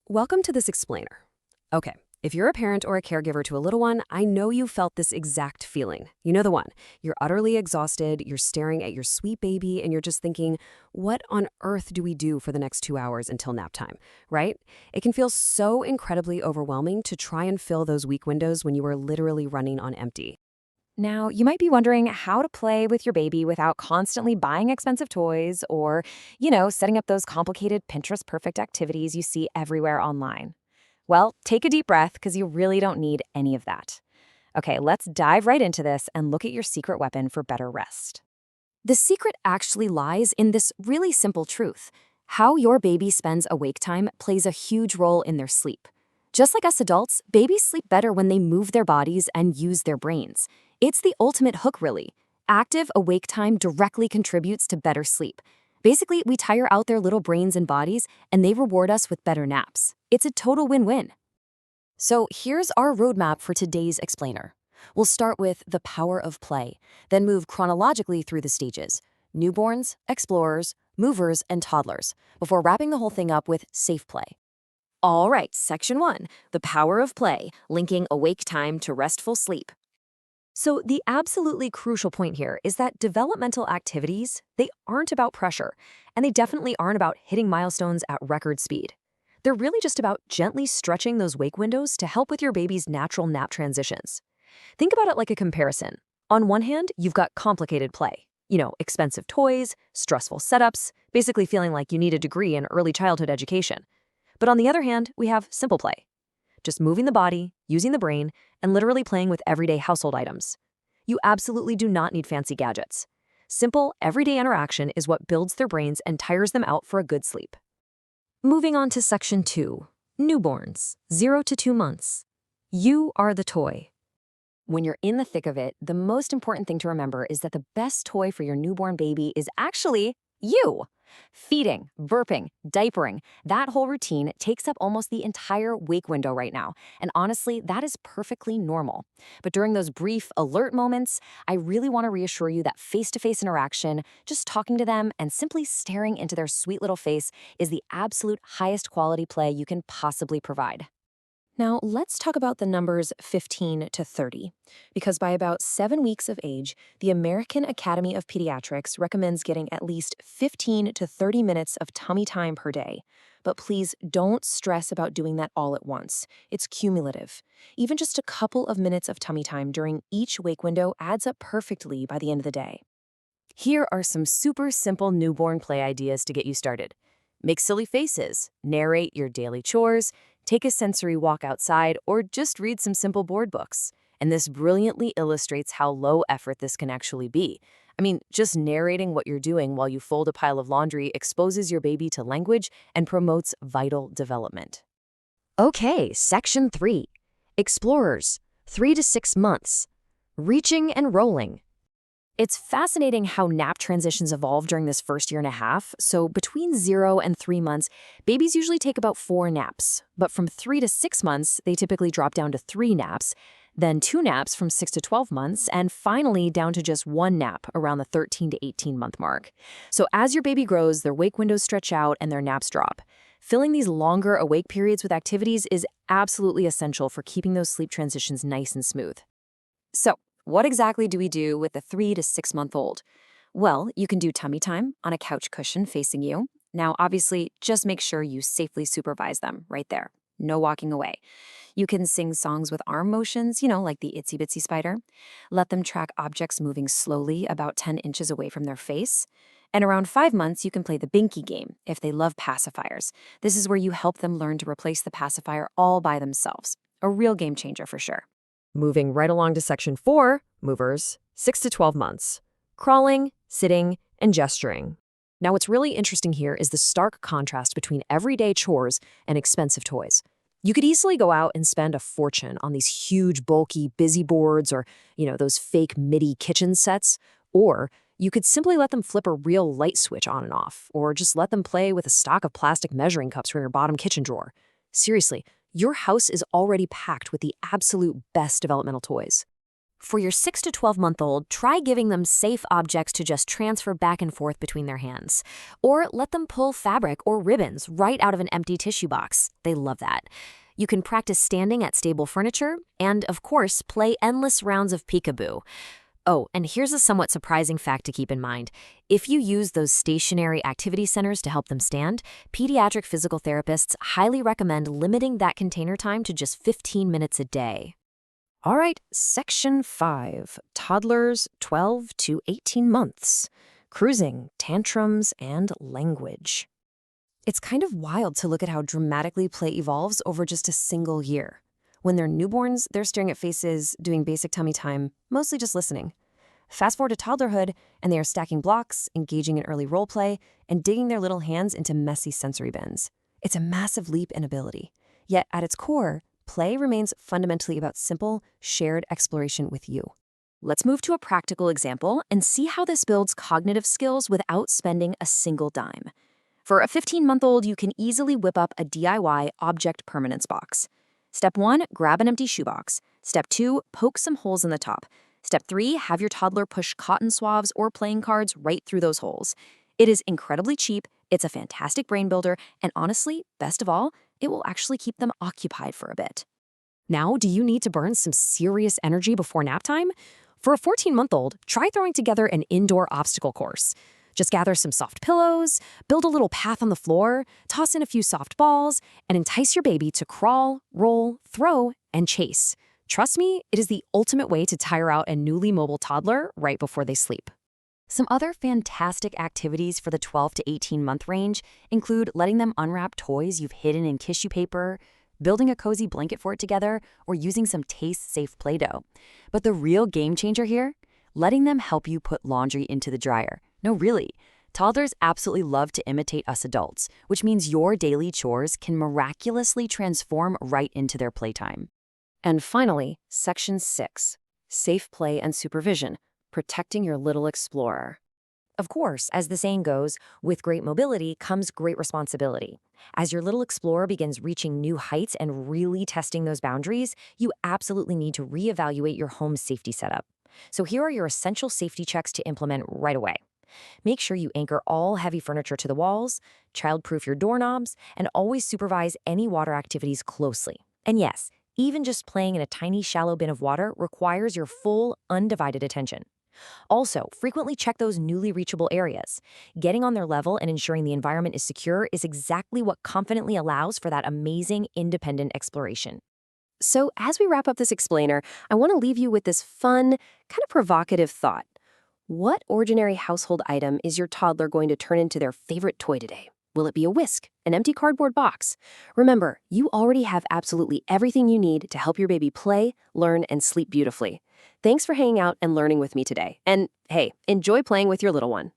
Welcome to this explainer. Okay, if you're a parent or a caregiver to a little one, I know you felt this exact feeling. You know the one. You're utterly exhausted, you're staring at your sweet baby, and you're just thinking, what on earth do we do for the next 2 hours until nap time, right? It can feel so incredibly overwhelming to try and fill those week windows when you are literally running on empty. Now, you might be wondering how to play with your baby without constantly buying expensive toys or, setting up those complicated Pinterest perfect activities you see everywhere online. Well, take a deep breath because you really don't need any of that. Okay, let's dive right into this and look at your secret weapon for better rest. The secret actually lies in this really simple truth. How your baby spends awake time plays a huge role in their sleep. Just like us adults, babies sleep better when they move their bodies and use their brains. It's the ultimate hook, really. Active awake time directly contributes to better sleep. Basically, we tire out their little brains and bodies, and they reward us with better naps. It's a total win-win. So here's our roadmap for today's explainer. We'll start with the power of play, then move chronologically through the stages: newborns, explorers, movers, and toddlers, before wrapping the whole thing up with safe play. All right, section 1, the power of play, linking awake time to restful sleep. So the absolutely crucial point here is that developmental activities, they aren't about pressure, and they definitely aren't about hitting milestones at record speed. They're really just about gently stretching those wake windows to help with your baby's natural nap transitions. Think about it like a comparison. On one hand, you've got complicated play. Expensive toys, stressful setups, basically feeling like you need a degree in early childhood education. But on the other hand, we have simple play. Just moving the body, using the brain, and literally playing with everyday household items. You absolutely do not need fancy gadgets. Simple, everyday interaction is what builds their brains and tires them out for a good sleep. Moving on to section 2, newborns, 0 to 2 months. You are the toy. When you're in the thick of it, the most important thing to remember is that the best toy for your newborn baby is actually you. Feeding, burping, diapering, that whole routine takes up almost the entire wake window right now. And honestly, that is perfectly normal. But during those brief alert moments, I really want to reassure you that face-to-face interaction, just talking to them and simply staring into their sweet little face is the absolute highest quality play you can possibly provide. Now, let's talk about the numbers 15 to 30, because by about 7 weeks of age, the American Academy of Pediatrics recommends getting at least 15 to 30 minutes of tummy time per day. But please don't stress about doing that all at once. It's cumulative. Even just a couple of minutes of tummy time during each wake window adds up perfectly by the end of the day. Here are some super simple newborn play ideas to get you started. Make silly faces, narrate your daily chores, take a sensory walk outside, or just read some simple board books. And this brilliantly illustrates how low effort this can actually be. I mean, just narrating what you're doing while you fold a pile of laundry exposes your baby to language and promotes vital development. Okay, section 3. Explorers, 3 to 6 months. Reaching and rolling. It's fascinating how nap transitions evolve during this first year and a half. So between 0 and 3 months, babies usually take about 4 naps. But from 3 to 6 months, they typically drop down to 3 naps, then 2 naps from 6 to 12 months, and finally down to just 1 nap around the 13 to 18-month mark. So as your baby grows, their wake windows stretch out and their naps drop. Filling these longer awake periods with activities is absolutely essential for keeping those sleep transitions nice and smooth. So, what exactly do we do with the 3 to 6-month-old? Well, you can do tummy time on a couch cushion facing you. Now, obviously, just make sure you safely supervise them right there. No walking away. You can sing songs with arm motions, like the Itsy Bitsy Spider. Let them track objects moving slowly about 10 inches away from their face. And around 5 months, you can play the Binky game if they love pacifiers. This is where you help them learn to replace the pacifier all by themselves. A real game changer for sure. Moving right along to section 4, movers, 6 to 12 months. Crawling, sitting, and gesturing. Now, what's really interesting here is the stark contrast between everyday chores and expensive toys. You could easily go out and spend a fortune on these huge, bulky busy boards or, those fake MIDI kitchen sets, or you could simply let them flip a real light switch on and off, or just let them play with a stock of plastic measuring cups from your bottom kitchen drawer. Seriously, your house is already packed with the absolute best developmental toys. For your 6 to 12-month-old, try giving them safe objects to just transfer back and forth between their hands. Or let them pull fabric or ribbons right out of an empty tissue box. They love that. You can practice standing at stable furniture and, of course, play endless rounds of peekaboo. Oh, and here's a somewhat surprising fact to keep in mind. If you use those stationary activity centers to help them stand, pediatric physical therapists highly recommend limiting that container time to just 15 minutes a day. All right, Section 5, toddlers 12 to 18 months, cruising, tantrums, and language. It's kind of wild to look at how dramatically play evolves over just a single year. When they're newborns, they're staring at faces, doing basic tummy time, mostly just listening. Fast forward to toddlerhood, and they are stacking blocks, engaging in early role play, and digging their little hands into messy sensory bins. It's a massive leap in ability. Yet at its core, play remains fundamentally about simple, shared exploration with you. Let's move to a practical example and see how this builds cognitive skills without spending a single dime. For a 15-month-old, you can easily whip up a DIY object permanence box. Step 1, grab an empty shoebox. Step 2, poke some holes in the top. Step 3, have your toddler push cotton swabs or playing cards right through those holes. It is incredibly cheap, it's a fantastic brain builder, and honestly, best of all, it will actually keep them occupied for a bit. Now, do you need to burn some serious energy before nap time? For a 14-month-old, try throwing together an indoor obstacle course. Just gather some soft pillows, build a little path on the floor, toss in a few soft balls, and entice your baby to crawl, roll, throw, and chase. Trust me, it is the ultimate way to tire out a newly mobile toddler right before they sleep. Some other fantastic activities for the 12 to 18-month range include letting them unwrap toys you've hidden in tissue paper, building a cozy blanket for it together, or using some taste-safe Play-Doh. But the real game changer here? Letting them help you put laundry into the dryer. No, really. Toddlers absolutely love to imitate us adults, which means your daily chores can miraculously transform right into their playtime. And finally, Section 6, safe play and supervision, protecting your little explorer. Of course, as the saying goes, with great mobility comes great responsibility. As your little explorer begins reaching new heights and really testing those boundaries, you absolutely need to reevaluate your home safety setup. So here are your essential safety checks to implement right away. Make sure you anchor all heavy furniture to the walls, child-proof your doorknobs, and always supervise any water activities closely. And yes, even just playing in a tiny shallow bin of water requires your full, undivided attention. Also, frequently check those newly reachable areas. Getting on their level and ensuring the environment is secure is exactly what confidently allows for that amazing, independent exploration. So as we wrap up this explainer, I want to leave you with this fun, kind of provocative thought. What ordinary household item is your toddler going to turn into their favorite toy today? Will it be a whisk, an empty cardboard box? Remember, you already have absolutely everything you need to help your baby play, learn, and sleep beautifully. Thanks for hanging out and learning with me today. And hey, enjoy playing with your little one.